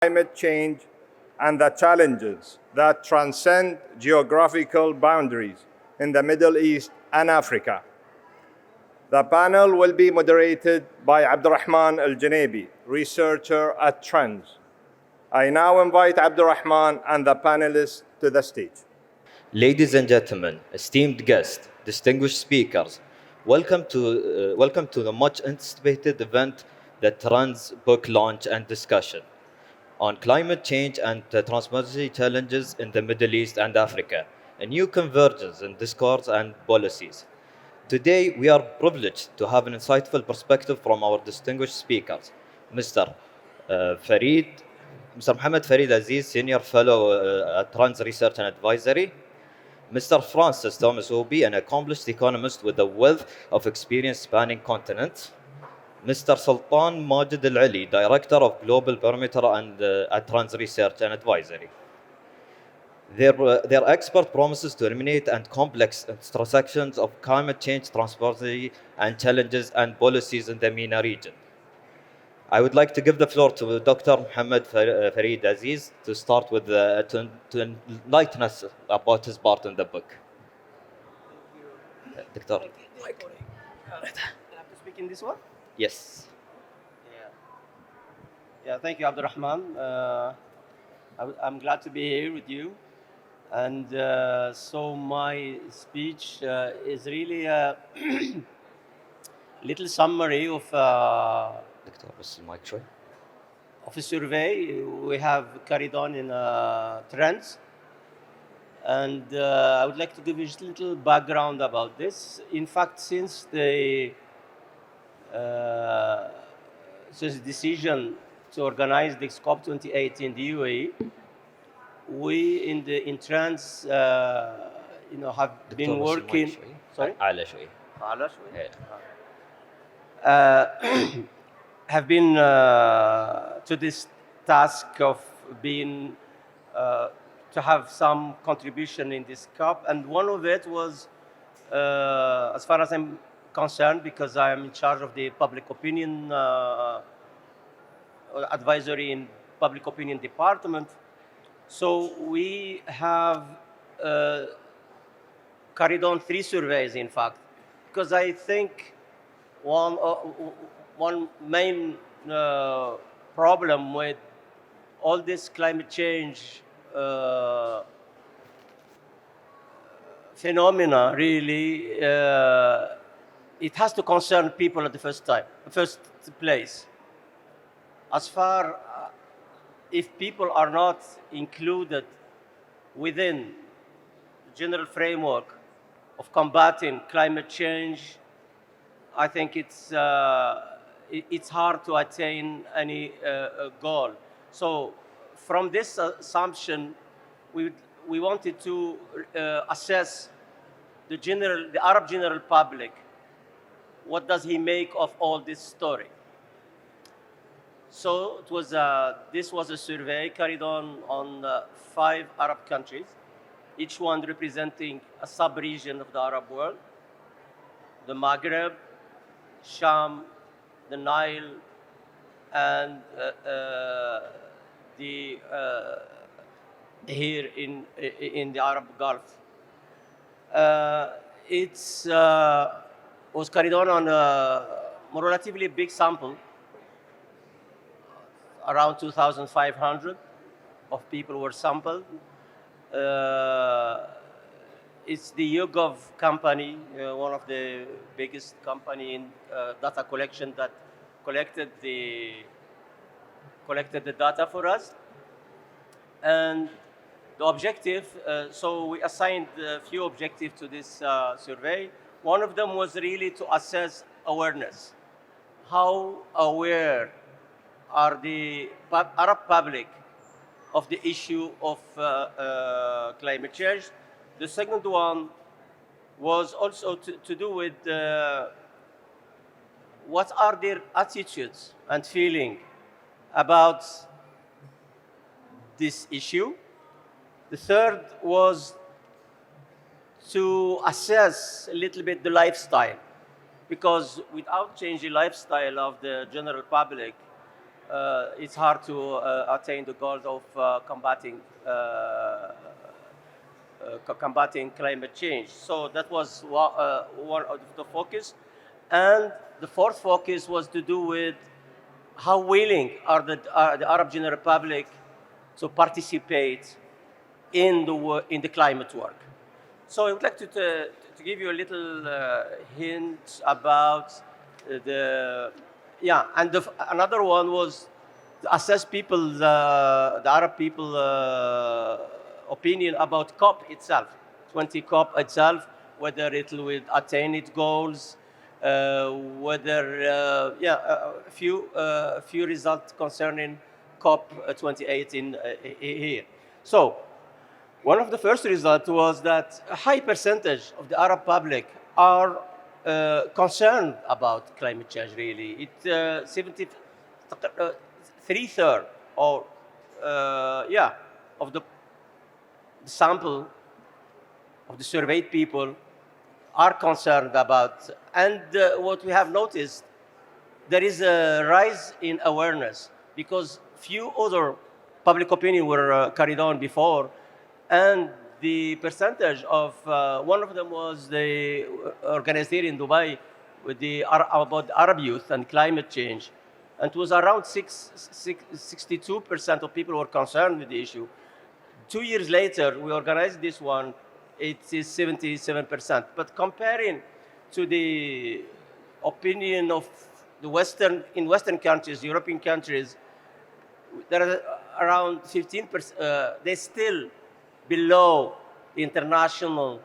climate change and the challenges that transcend geographical boundaries in the Middle East and Africa. The panel will be moderated by Abdurrahman Al-Janebi, researcher at Trends. I now invite Abdurrahman and the panelists to the stage. Ladies and gentlemen, esteemed guests, distinguished speakers, welcome to the much anticipated event, the Trans book launch and discussion on climate change and the transboundary challenges in the Middle East and Africa, a new convergence in discourse and policies. Today, we are privileged to have an insightful perspective from our distinguished speakers, Mr. Farid, Mr. Mohammed Farid Aziz, Senior Fellow at Trans Research and Advisory, Mr. Francis Thomas Obi, an accomplished economist with a wealth of experience spanning continents, Mr. Sultan Majid Al Ali, Director of Global Parameter and at Trans Research and Advisory. Their expert promises to eliminate and complex intersections of climate change, transparency, and challenges and policies in the MENA region. I would like to give the floor to Dr. Mohammed Farid Aziz to start with, to enlighten us about his part in the book. Dr. I have to speak in this one? Yes. Yeah, thank you, Abdurrahman. I'm glad to be here with you. And so my speech is really a little summary of Dr. بس المايك شوي. of a survey we have carried on in Trends. And I would like to give you just a little background about this. In fact, since the decision to organize the COP28 in the UAE, we in Trans, have been working. Sorry. أعلى شوي. أعلى شوي. Yeah. Have been to this task of being to have some contribution in this COP, and one of it was, as far as I'm concerned, because I am in charge of the public opinion advisory in public opinion department. So we have carried on 3 surveys, in fact, because I think one main problem with all this climate change phenomena, really, it has to concern people at the first place. As far if people are not included within the general framework of combating climate change, I think it's hard to attain any goal. So from this assumption, we wanted to assess the Arab general public. What does he make of all this story? So it was this was a survey carried on 5 Arab countries, each one representing a sub-region of the Arab world: the Maghreb, Sham, the Nile, and here in the Arab Gulf. It was carried on a relatively big sample. Around 2,500 of people were sampled. It's the YouGov company, one of the biggest company in data collection, that collected the data for us. And the objective, so we assigned a few objectives to this survey. One of them was really to assess awareness. How aware are the Arab public of the issue of climate change? The second one was also to do with what are their attitudes and feeling about this issue. The third was to assess a little bit the lifestyle, because without changing lifestyle of the general public, it's hard to attain the goals of combating climate change. So that was one of the focus. And the fourth focus was to do with how willing are the Arab General Republic to participate in the climate work. So I would like to give you a little hint about and another one was to assess the Arab people opinion about COP itself, 20 COP itself, whether it will attain its goals, whether a few results concerning COP 28 in here. So one of the first results was that a high percentage of the Arab public are concerned about climate change. Really, it 3/3 or of the sample of the surveyed people are concerned about. And what we have noticed, there is a rise in awareness because few other public opinion were carried on before, and the percentage of one of them was the organized here in Dubai with about Arab youth and climate change, and it was around 62% of people were concerned with the issue. 2 years later, we organized this one. It is 77%. But comparing to the opinion of the Western countries, European countries, there are around 15%. They're still below the international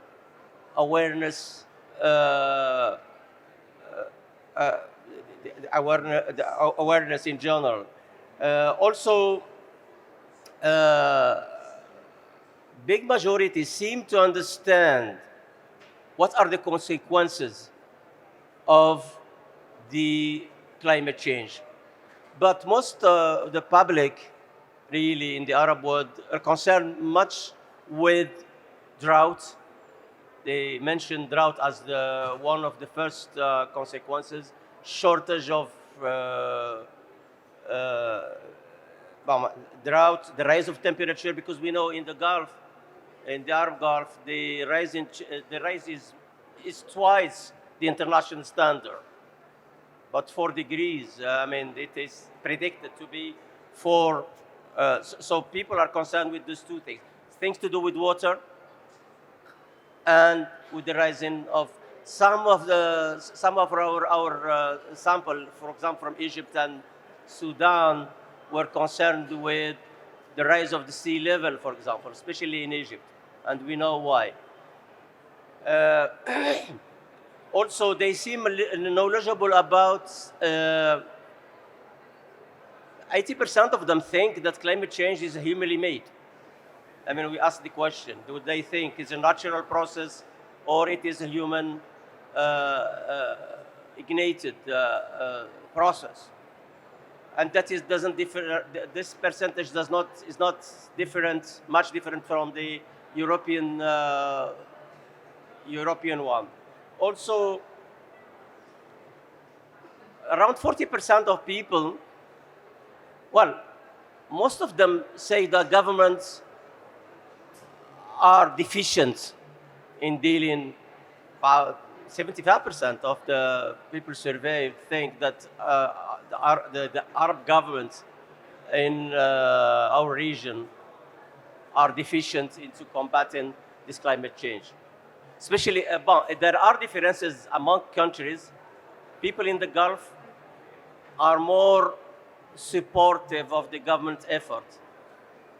awareness, the awareness in general. Also, big majority seem to understand what are the consequences of the climate change. But most of the public, really, in the Arab world, are concerned much with drought. They mentioned drought as one of the first consequences, shortage of drought, the rise of temperature, because we know in the Gulf, in the Arab Gulf, the rise is twice the international standard. But 4 degrees, it is predicted to be 4. So people are concerned with these two things. Things to do with water and with the rising of some of our sample, for example, from Egypt and Sudan, were concerned with the rise of the sea level, for example, especially in Egypt, and we know why. Also, they seem knowledgeable about 80% of them think that climate change is humanly made. We asked the question, do they think it's a natural process or it is a human ignited process? And that doesn't differ. This percentage is not much different from the European one. Also, around 40% of people, most of them say that governments are deficient in dealing. 75% of the people surveyed think that the Arab governments in our region are deficient into combating this climate change. Especially, there are differences among countries. People in the Gulf are more supportive of the government effort,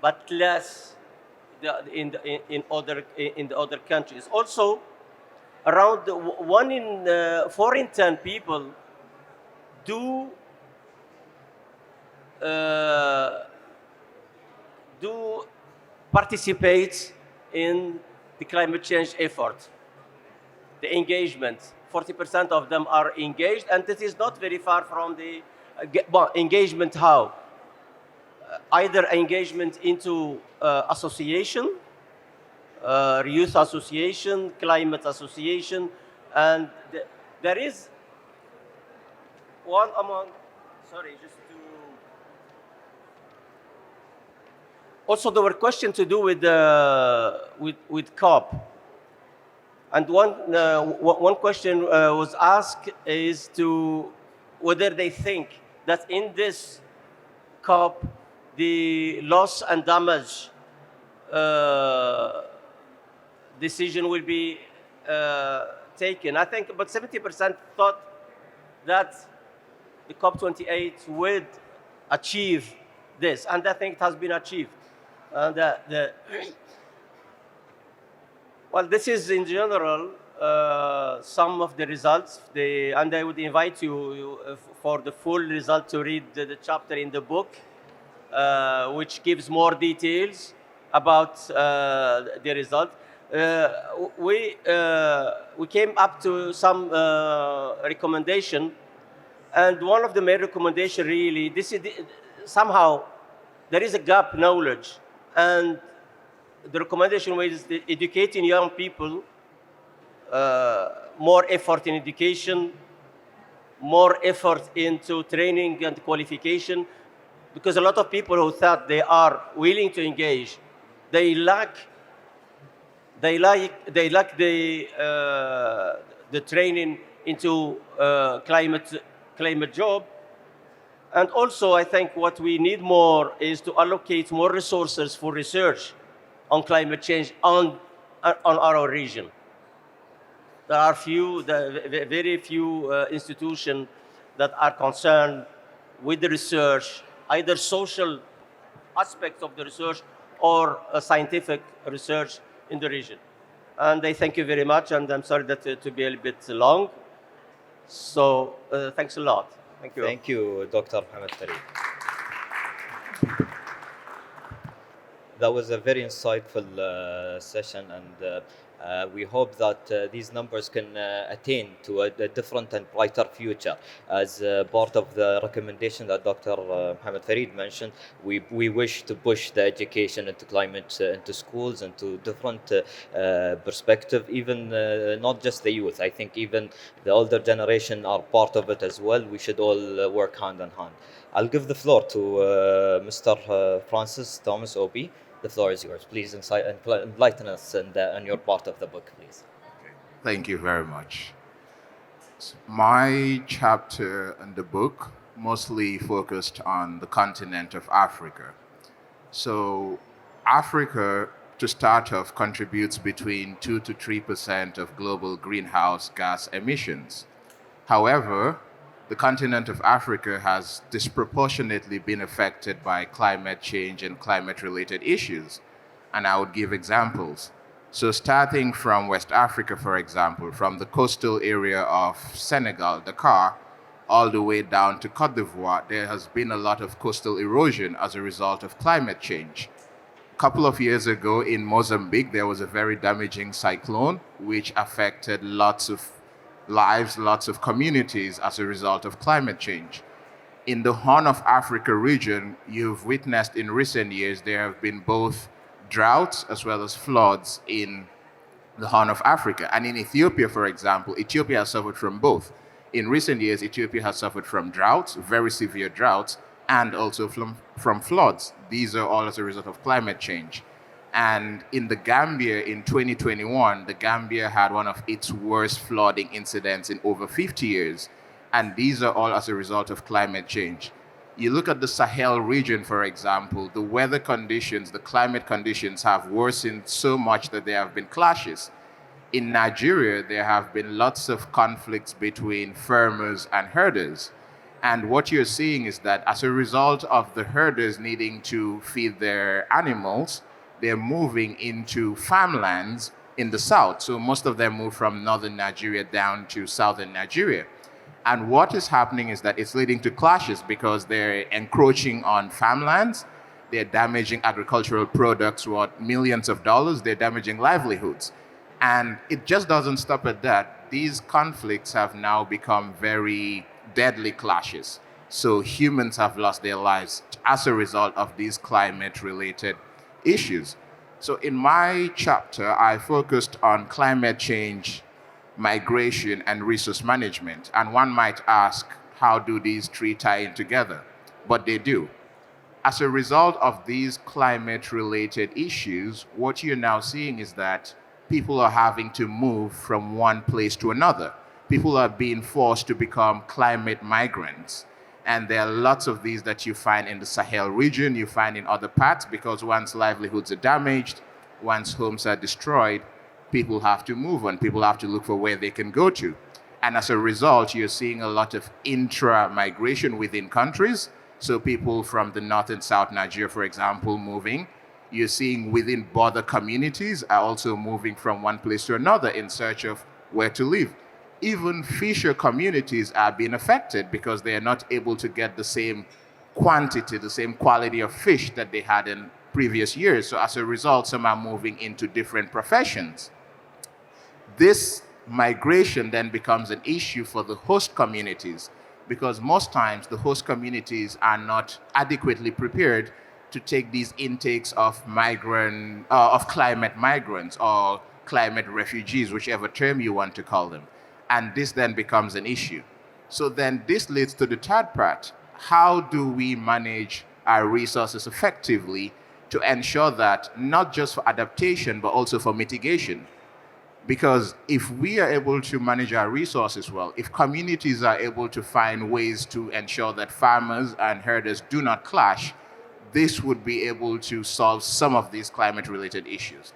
but less in the other countries. Also, around 4 in 10 people do participate in the climate change effort. The engagement, 40% of them are engaged, and it is not very far from the engagement. How? Either engagement into association, youth association, climate association, and there is one among. Sorry, just to Also, there were questions to do with COP. And one question was asked is to whether they think that in this COP, the loss and damage decision will be taken. I think about 70% thought that the COP28 would achieve this, and I think it has been achieved. And well, this is in general some of the results. And I would invite you for the full result to read the chapter in the book, which gives more details about the result. We came up to some recommendation, and one of the main recommendation really, this is somehow there is a gap knowledge, and the recommendation was educating young people, more effort in education, more effort into training and qualification, because a lot of people who thought they are willing to engage, they lack the training into climate job. And also, I think what we need more is to allocate more resources for research on climate change on our region. There are very few institutions that are concerned with the research, either social aspects of the research or scientific research in the region. And I thank you very much, and I'm sorry that to be a little bit long. So thanks a lot. Thank you. Thank you, Dr. Mohammed Farid. That was a very insightful session, and we hope that these numbers can attain to a different and brighter future. As part of the recommendation that Dr. Mohammed Farid mentioned, we wish to push the education into climate, into schools, into different perspective, even not just the youth. I think even the older generation are part of it as well. We should all work hand in hand. I'll give the floor to Mr. Francis Thomas Obi. The floor is yours. Please enlighten us on your part of the book, please. Thank you very much. My chapter in the book mostly focused on the continent of Africa. So Africa, to start off, contributes between 2 to 3% of global greenhouse gas emissions. However, the continent of Africa has disproportionately been affected by climate change and climate-related issues. And I would give examples. So starting from West Africa, for example, from the coastal area of Senegal, Dakar, all the way down to Cote d'Ivoire, there has been a lot of coastal erosion as a result of climate change. A couple of years ago in Mozambique, there was a very damaging cyclone which affected lots of lives, lots of communities as a result of climate change. In the Horn of Africa region, you've witnessed in recent years there have been both droughts as well as floods in the Horn of Africa. And in Ethiopia, for example, Ethiopia has suffered from both. In recent years, Ethiopia has suffered from droughts, very severe droughts, and also from floods. These are all as a result of climate change. And in the Gambia in 2021, the Gambia had one of its worst flooding incidents in over 50 years. And these are all as a result of climate change. You look at the Sahel region, for example, the weather conditions, the climate conditions have worsened so much that there have been clashes. In Nigeria, there have been lots of conflicts between farmers and herders. And what you're seeing is that as a result of the herders needing to feed their animals, they're moving into farmlands in the south. So most of them move from northern Nigeria down to southern Nigeria. And what is happening is that it's leading to clashes because they're encroaching on farmlands, they're damaging agricultural products worth millions of dollars, they're damaging livelihoods. And it just doesn't stop at that. These conflicts have now become very deadly clashes. So humans have lost their lives as a result of these climate-related issues. So in my chapter, I focused on climate change, migration, and resource management. And one might ask, how do these three tie in together? But they do. as a result of these climate related issues, what you're now seeing is that people are having to move from one place to another. People are being forced to become climate migrants. And there are lots of these that you find in the Sahel region, you find in other parts, because once livelihoods are damaged, once homes are destroyed, people have to move on. People have to look for where they can go to. And as a result, you're seeing a lot of intra-migration within countries. So people from the north and south Nigeria, for example, moving. You're seeing within border communities are also moving from one place to another in search of where to live. Even fisher communities are being affected because they are not able to get the same quantity, the same quality of fish that they had in previous years. So as a result, some are moving into different professions. This migration then becomes an issue for the host communities because most times the host communities are not adequately prepared to take these intakes of climate migrants or climate refugees, whichever term you want to call them. And this then becomes an issue. So then this leads to the third part. How do we manage our resources effectively to ensure that not just for adaptation, but also for mitigation? Because if we are able to manage our resources well, if communities are able to find ways to ensure that farmers and herders do not clash, this would be able to solve some of these climate-related issues.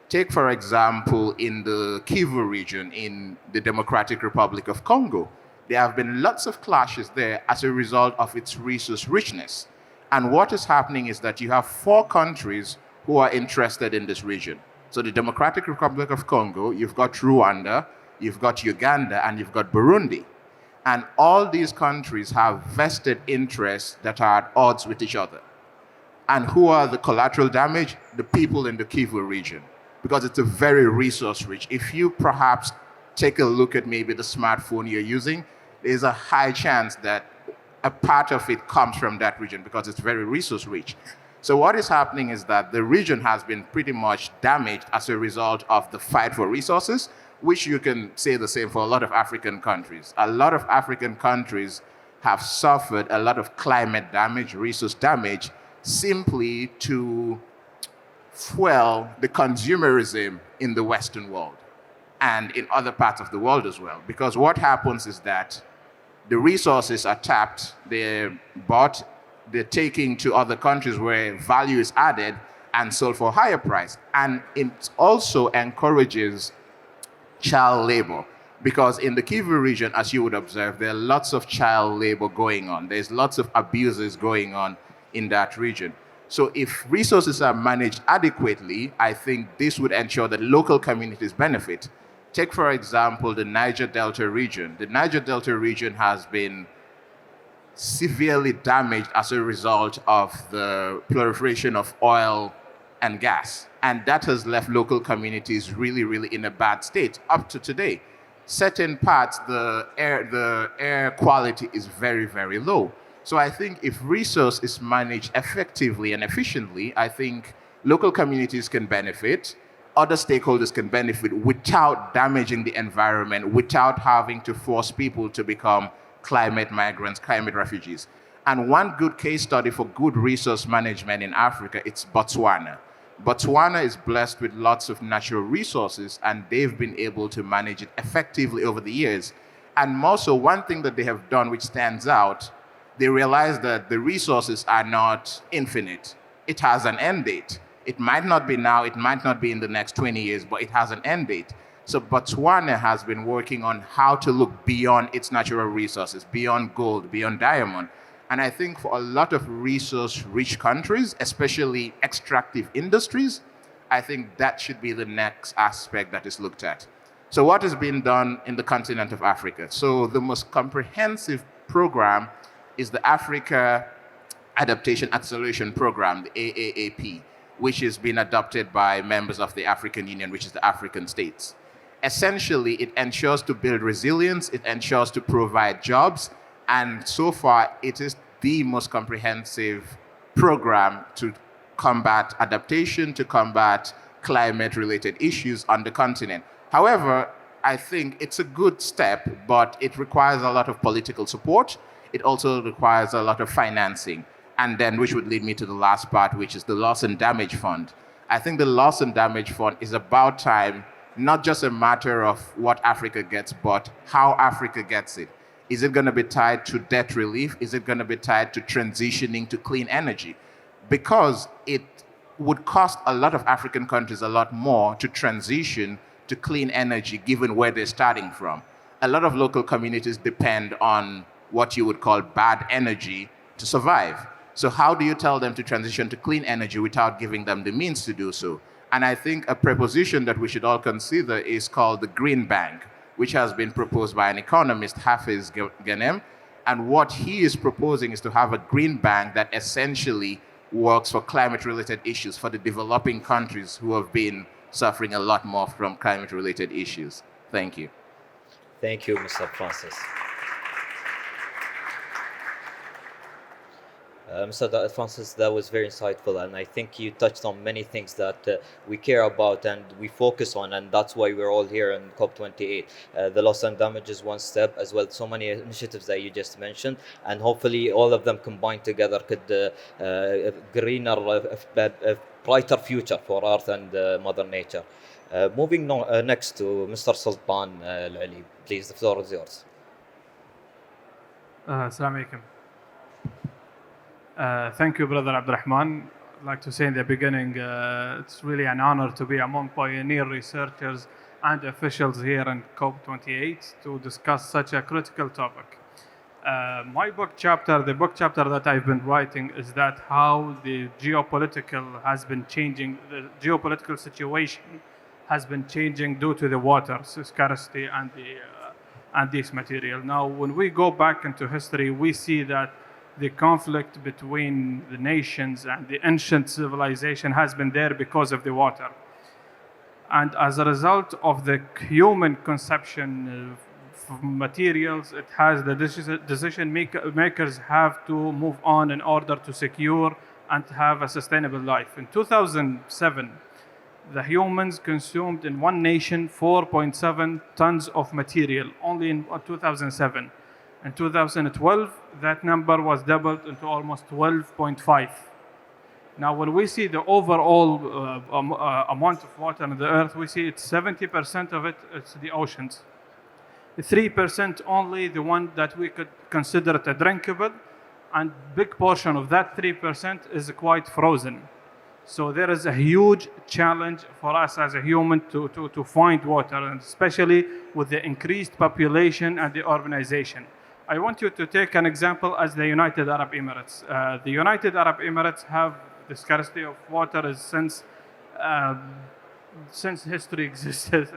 Take, for example, in the Kivu region in the Democratic Republic of Congo, there have been lots of clashes there as a result of its resource richness. And what is happening is that you have 4 countries who are interested in this region. So the Democratic Republic of Congo, you've got Rwanda, you've got Uganda, and you've got Burundi. And all these countries have vested interests that are at odds with each other. And who are the collateral damage? The people in the Kivu region, because it's a very resource rich. If you perhaps take a look at maybe the smartphone you're using, there's a high chance that a part of it comes from that region because it's very resource rich. So what is happening is that the region has been pretty much damaged as a result of the fight for resources, which you can say the same for a lot of African countries. A lot of African countries have suffered a lot of climate damage, resource damage, simply to fuel the consumerism in the Western world and in other parts of the world as well. Because what happens is that the resources are tapped, they're bought, they're taken to other countries where value is added and sold for a higher price. And it also encourages child labor because in the Kivu region, as you would observe, there are lots of child labor going on. There's lots of abuses going on in that region. So if resources are managed adequately, I think this would ensure that local communities benefit. Take, for example, the Niger Delta region. The Niger Delta region has been severely damaged as a result of the proliferation of oil and gas. And that has left local communities really, really in a bad state up to today. Certain parts, the air quality is very, very low. So I think if resource is managed effectively and efficiently, I think local communities can benefit, other stakeholders can benefit without damaging the environment, without having to force people to become climate migrants, climate refugees. And one good case study for good resource management in Africa, it's Botswana. Botswana is blessed with lots of natural resources, and they've been able to manage it effectively over the years. And also, one thing that they have done which stands out, they realize that the resources are not infinite. It has an end date. It might not be now, it might not be in the next 20 years, but it has an end date. So Botswana has been working on how to look beyond its natural resources, beyond gold, beyond diamond. And I think for a lot of resource-rich countries, especially extractive industries, I think that should be the next aspect that is looked at. So what has been done in the continent of Africa? So the most comprehensive program is the Africa Adaptation Acceleration Program, the AAAP, which is being adopted by members of the African Union, which is the African states. Essentially, it ensures to build resilience, it ensures to provide jobs, and so far, it is the most comprehensive program to combat adaptation, to combat climate-related issues on the continent. However, I think it's a good step, but it requires a lot of political support. It also requires a lot of financing. And then, which would lead me to the last part, which is the loss and damage fund. I think the loss and damage fund is about time, not just a matter of what Africa gets, but how Africa gets it. Is it going to be tied to debt relief? Is it going to be tied to transitioning to clean energy? Because it would cost a lot of African countries a lot more to transition to clean energy given where they're starting from. A lot of local communities depend on what you would call bad energy to survive. So how do you tell them to transition to clean energy without giving them the means to do so? And I think a proposition that we should all consider is called the Green Bank, which has been proposed by an economist, Hafiz Ghanem. And what he is proposing is to have a green bank that essentially works for climate-related issues for the developing countries who have been suffering a lot more from climate-related issues. Thank you. Thank you, Mr. Francis. Mr. Francis, that was very insightful, and I think you touched on many things that we care about and we focus on, and that's why we're all here in COP28. The loss and damage is one step, as well so many initiatives that you just mentioned, and hopefully all of them combined together could greener, brighter future for Earth and Mother Nature. Moving next to Mr. Sultan Al-Ali, please, the floor is yours. Assalamu alaikum. Thank you, Brother Abdurrahman. I'd like to say in the beginning, it's really an honor to be among pioneer researchers and officials here in COP28 to discuss such a critical topic. The book chapter that I've been writing is that how the geopolitical situation has been changing due to the water scarcity and this material. Now, when we go back into history, we see that the conflict between the nations and the ancient civilization has been there because of the water. And as a result of the human conception of materials, it has the decision makers have to move on in order to secure and have a sustainable life. In 2007, the humans consumed in one nation 4.7 tons of material, only in 2007. In 2012, that number was doubled into almost 12.5. Now, when we see the overall amount of water on the earth, we see it's 70% of it's the oceans. 3% only the one that we could consider it a drinkable, and big portion of that 3% is quite frozen. So there is a huge challenge for us as a human to find water, and especially with the increased population and the urbanization. I want you to take an example as the United Arab Emirates. The United Arab Emirates have the scarcity of water since history existed.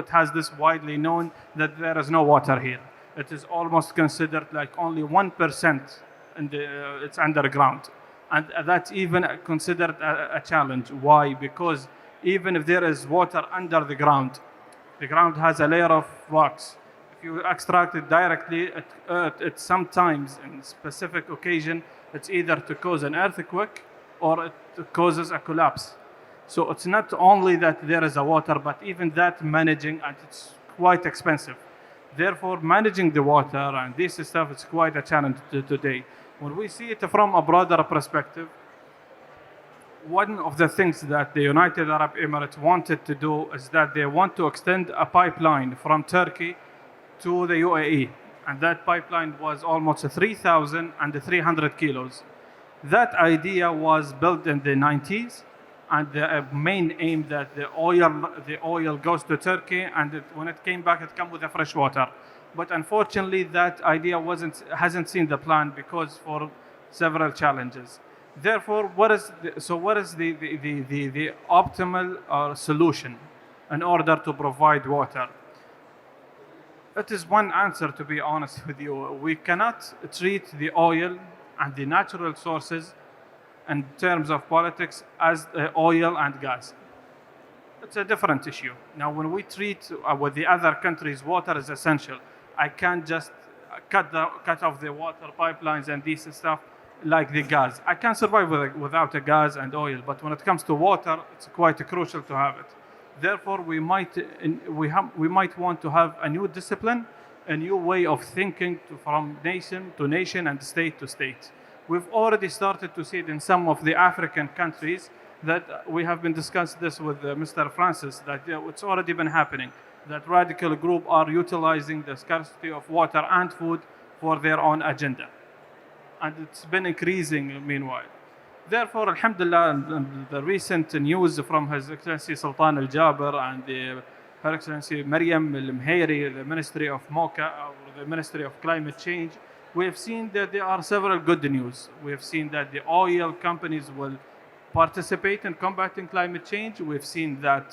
It has this widely known that there is no water here. It is almost considered like only 1% it's underground. And that's even considered a challenge. Why? Because even if there is water under the ground has a layer of rocks. If you extract it directly, it sometimes, in specific occasion, it's either to cause an earthquake or it causes a collapse. So it's not only that there is a water, but even that managing, and it's quite expensive. Therefore, managing the water and this stuff, it's quite a challenge today. When we see it from a broader perspective, one of the things that the United Arab Emirates wanted to do is that they want to extend a pipeline from Turkey to the UAE. And that pipeline was almost 3,300 kilos. That idea was built in the 90s, and the main aim that the oil goes to Turkey, and when it came back, it came with the fresh water. But unfortunately, that idea hasn't seen the plan because for several challenges. Therefore, what is the optimal solution in order to provide water? It is one answer, to be honest with you. We cannot treat the oil and the natural sources in terms of politics as oil and gas. It's a different issue. Now, when we treat with the other countries, water is essential. I can't just cut off the water pipelines and this stuff like the gas. I can survive without a gas and oil, but when it comes to water, it's quite crucial to have it. Therefore, we might want to have a new discipline, a new way of thinking from nation to nation and state to state. We've already started to see it in some of the African countries that we have been discussing this with Mr. Francis, that it's already been happening, that radical group are utilizing the scarcity of water and food for their own agenda. And it's been increasing meanwhile. Therefore, Alhamdulillah, the recent news from His Excellency Sultan Al Jaber and Her Excellency Maryam Al Mhairi, the Ministry of MOCA, or the Ministry of Climate Change, we have seen that there are several good news. We have seen that the oil companies will participate in combating climate change. We've seen that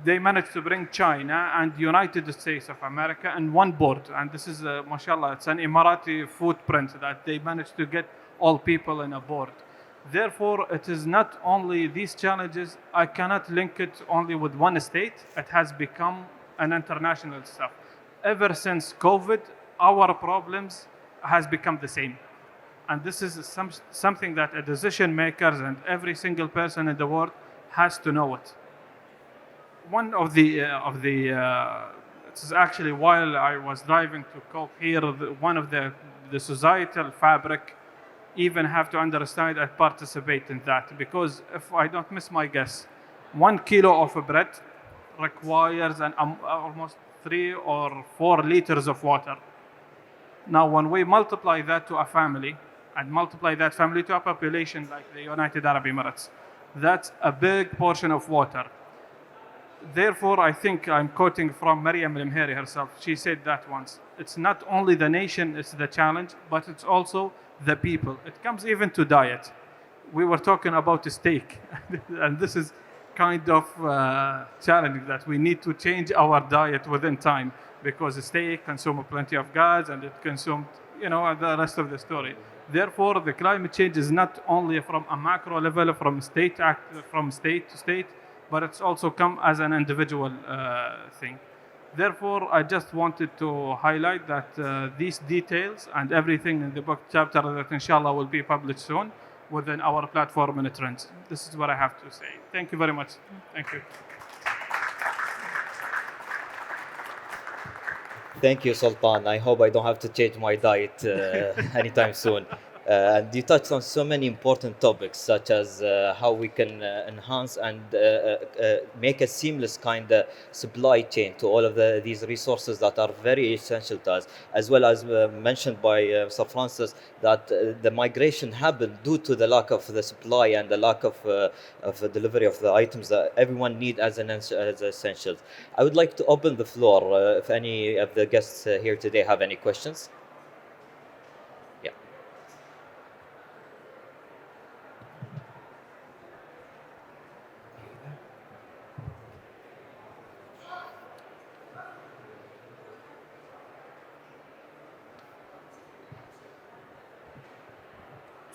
they managed to bring China and the United States of America in one board. And this is, mashallah, it's an Emirati footprint that they managed to get all people in a board. Therefore, it is not only these challenges, I cannot link it only with one state. It has become an international stuff. Ever since COVID, our problems has become the same. And this is something that a decision makers and every single person in the world has to know it. One of the this is actually while I was driving to COP here, one of the societal fabric even have to understand and participate in that, because if I don't miss my guess, 1 kilo of bread requires almost 3 or 4 liters of water. Now, when we multiply that to a family, and multiply that family to a population like the United Arab Emirates, that's a big portion of water. Therefore, I think I'm quoting from Maryam Al Mhairi herself. She said that once. It's not only the nation is the challenge, but it's also the people. It comes even to diet. We were talking about a steak, and this is kind of challenging, that we need to change our diet within time, because the steak consumes plenty of gas and it consumed, the rest of the story. Therefore, the climate change is not only from a macro level, from state to state, but it's also come as an individual thing. Therefore, I just wanted to highlight that these details and everything in the book chapter that inshallah will be published soon within our platform and trends. This is what I have to say. Thank you very much. Thank you. Thank you, Sultan. I hope I don't have to change my diet anytime soon. And you touched on so many important topics, such as how we can enhance and make a seamless kind of supply chain to all of these resources that are very essential to us, as well as mentioned by Sir Francis, that the migration happened due to the lack of the supply and the lack of delivery of the items that everyone needs as essentials. I would like to open the floor if any of the guests here today have any questions.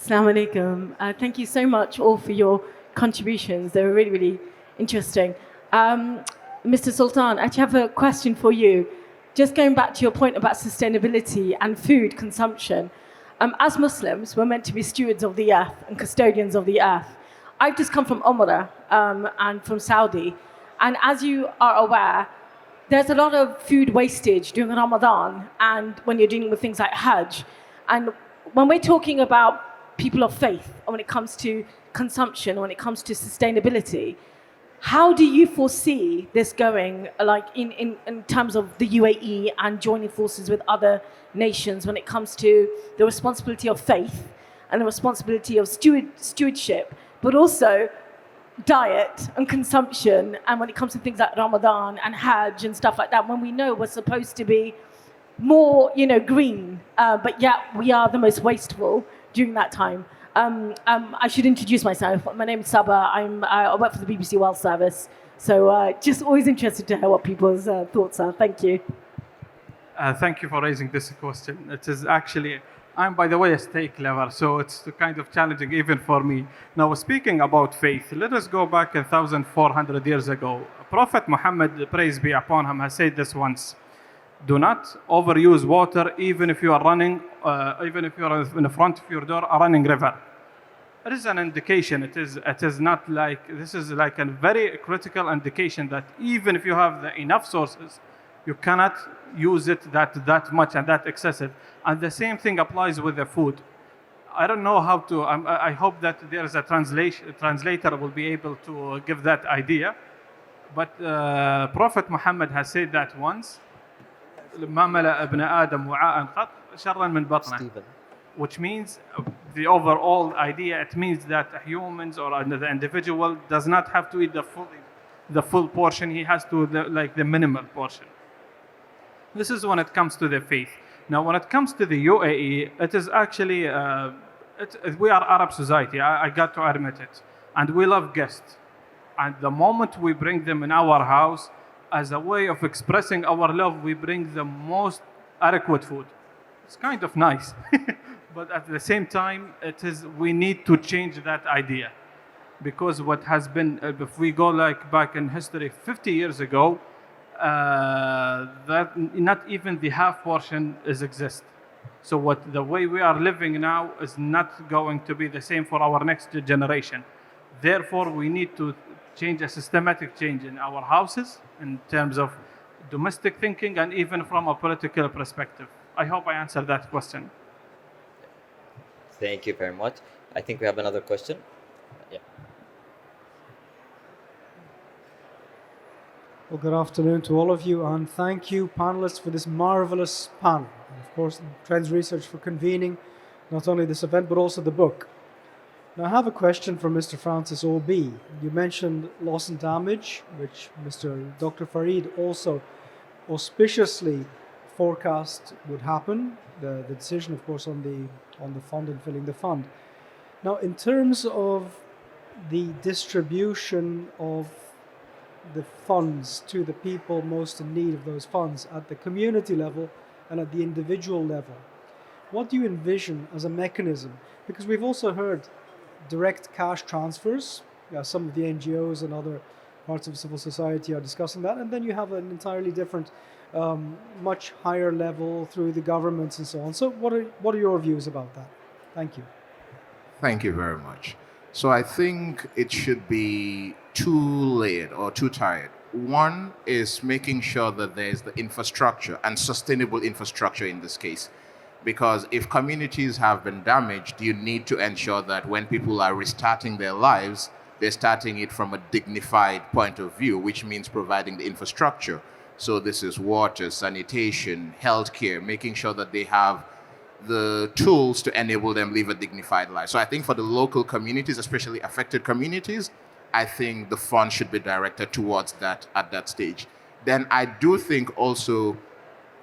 Assalamu alaikum. Thank you so much all for your contributions. They were really, really interesting. Mr. Sultan, I actually have a question for you. Just going back to your point about sustainability and food consumption. As Muslims, we're meant to be stewards of the earth and custodians of the earth. I've just come from Umrah and from Saudi. And as you are aware, there's a lot of food wastage during Ramadan and when you're dealing with things like Hajj. And when we're talking about people of faith, and when it comes to consumption, when it comes to sustainability, how do you foresee this going, like in terms of the UAE and joining forces with other nations when it comes to the responsibility of faith and the responsibility of stewardship, but also diet and consumption, and when it comes to things like Ramadan and Hajj and stuff like that, when we know we're supposed to be more, green, but yet we are the most wasteful during that time. I should introduce myself. My name is Saba. I work for the BBC World Service. So just always interested to hear what people's thoughts are. Thank you. Thank you for raising this question. It is actually, I'm by the way a steak lover, so it's kind of challenging even for me. Now, speaking about faith, let us go back 1,400 years ago. Prophet Muhammad, praise be upon him, has said this once. Do not overuse water, even if you are running, even if you are in the front of your door, a running river. It is an indication. It is not like, this is like a very critical indication that even if you have enough sources, you cannot use it that much and that excessive. And the same thing applies with the food. I don't know how to. I hope that there is a translator will be able to give that idea. But Prophet Muhammad has said that once. ما ملأ ابن آدم وعاء قط شرا من بطنه. Stephen. Which means the overall idea. It means that humans or the individual does not have to eat the full portion. He has to like the minimal portion. This is when it comes to the faith. Now, when it comes to the UAE, it is actually we are Arab society. I got to admit it, and we love guests. And the moment we bring them in our house, as a way of expressing our love, we bring the most adequate food. It's kind of nice, but at the same time, we need to change that idea, because what has been, if we go like back in history, 50 years ago, that not even the half portion exist. So the way we are living now is not going to be the same for our next generation. Therefore, we need to change a systematic change in our houses in terms of domestic thinking and even from a political perspective. I hope I answered that question. Thank you very much. I think we have another question. Yeah. Well, good afternoon to all of you, and thank you, panelists, for this marvelous panel. And of course, Trends Research for convening not only this event, but also the book. Now, I have a question for Mr. Francis O.B. You mentioned loss and damage, which Dr. Farid also auspiciously forecast would happen. The decision, of course, on the fund and filling the fund. Now, in terms of the distribution of the funds to the people most in need of those funds at the community level and at the individual level, what do you envision as a mechanism? Because we've also heard direct cash transfers. Some of the NGOs and other parts of civil society are discussing that. And then you have an entirely different, much higher level through the governments and so on. So what are your views about that? Thank you. Thank you very much. So I think it should be two-layered or two-tiered. One is making sure that there's the infrastructure and sustainable infrastructure in this case. Because if communities have been damaged, you need to ensure that when people are restarting their lives, they're starting it from a dignified point of view, which means providing the infrastructure. So this is water, sanitation, healthcare, making sure that they have the tools to enable them live a dignified life. So I think for the local communities, especially affected communities, I think the fund should be directed towards that at that stage. Then I do think also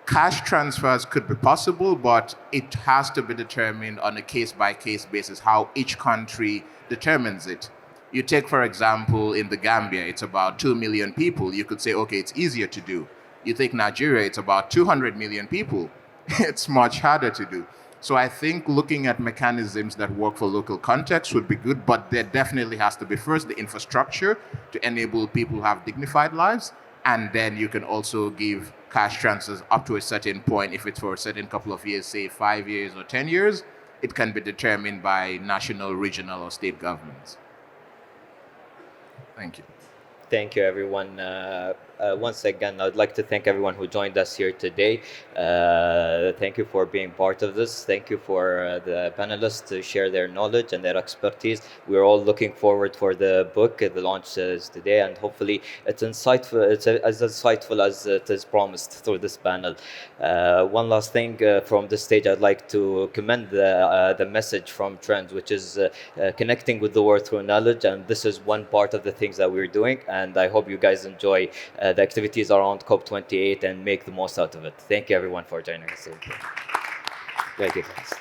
cash transfers could be possible, but it has to be determined on a case-by-case basis, how each country determines it. You take, for example, in the Gambia, it's about 2 million people. You could say, okay, it's easier to do. You take Nigeria, it's about 200 million people. It's much harder to do. So I think looking at mechanisms that work for local context would be good, but there definitely has to be first the infrastructure to enable people to have dignified lives, and then you can also give cash transfers up to a certain point. If it's for a certain couple of years, say 5 years or 10 years, it can be determined by national, regional, or state governments. Thank you. Thank you, everyone. Once again, I'd like to thank everyone who joined us here today. Thank you for being part of this. Thank you for the panelists to share their knowledge and their expertise. We're all looking forward for the book. The launch is today, and hopefully it's insightful. It's as insightful as it is promised through this panel. One last thing from this stage, I'd like to commend the message from Trends, which is connecting with the world through knowledge, and this is one part of the things that we're doing. And I hope you guys enjoy the activities around COP28 and make the most out of it. Thank you, everyone, for joining us. Thank you, guys.